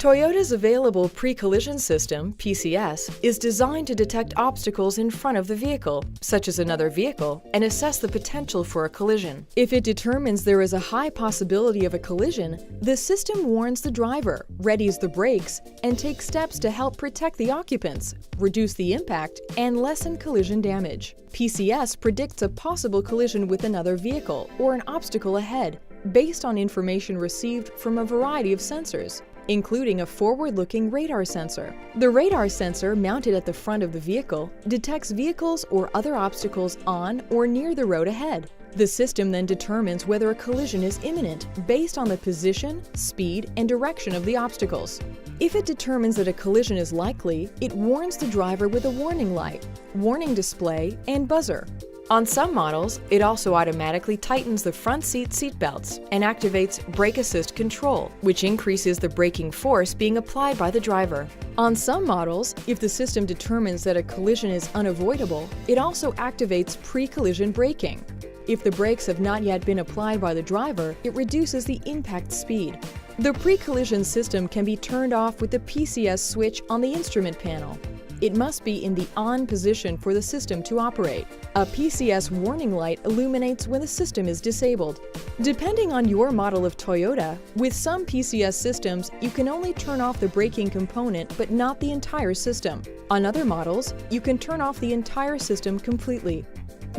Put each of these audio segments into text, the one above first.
Toyota's available pre-collision system, PCS, is designed to detect obstacles in front of the vehicle, such as another vehicle, and assess the potential for a collision. If it determines there is a high possibility of a collision, the system warns the driver, readies the brakes, and takes steps to help protect the occupants, reduce the impact, and lessen collision damage. PCS predicts a possible collision with another vehicle or an obstacle ahead, based on information received from a variety of sensors, including a forward-looking radar sensor. The radar sensor mounted at the front of the vehicle detects vehicles or other obstacles on or near the road ahead. The system then determines whether a collision is imminent based on the position, speed, and direction of the obstacles. If it determines that a collision is likely, it warns the driver with a warning light, warning display, and buzzer. On some models, it also automatically tightens the front seat belts and activates brake assist control, which increases the braking force being applied by the driver. On some models, if the system determines that a collision is unavoidable, it also activates pre-collision braking. If the brakes have not yet been applied by the driver, it reduces the impact speed. The pre-collision system can be turned off with the PCS switch on the instrument panel. It must be in the on position for the system to operate. A PCS warning light illuminates when the system is disabled. Depending on your model of Toyota, with some PCS systems, you can only turn off the braking component but not the entire system. On other models, you can turn off the entire system completely.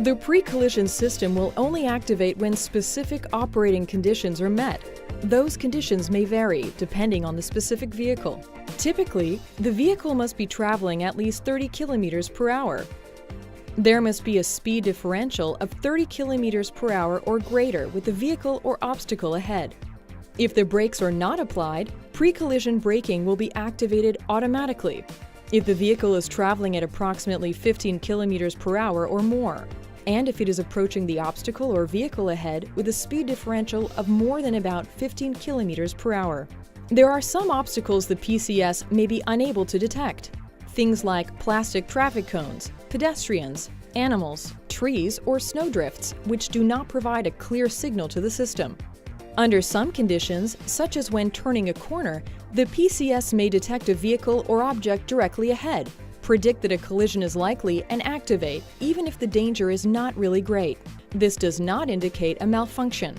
The pre-collision system will only activate when specific operating conditions are met. Those conditions may vary depending on the specific vehicle. Typically, the vehicle must be traveling at least 30 kilometers per hour. There must be a speed differential of 30 kilometers per hour or greater with the vehicle or obstacle ahead. If the brakes are not applied, pre-collision braking will be activated automatically if the vehicle is traveling at approximately 15 kilometers per hour or more, and if it is approaching the obstacle or vehicle ahead with a speed differential of more than about 15 kilometers per hour. There are some obstacles the PCS may be unable to detect. Things like plastic traffic cones, pedestrians, animals, trees, or snowdrifts, which do not provide a clear signal to the system. Under some conditions, such as when turning a corner, the PCS may detect a vehicle or object directly ahead, predict that a collision is likely, and activate, even if the danger is not really great. This does not indicate a malfunction.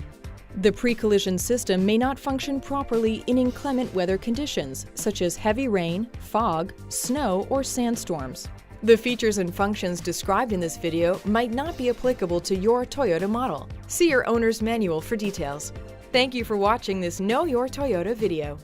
The pre-collision system may not function properly in inclement weather conditions, such as heavy rain, fog, snow, or sandstorms. The features and functions described in this video might not be applicable to your Toyota model. See your owner's manual for details. Thank you for watching this Know Your Toyota video.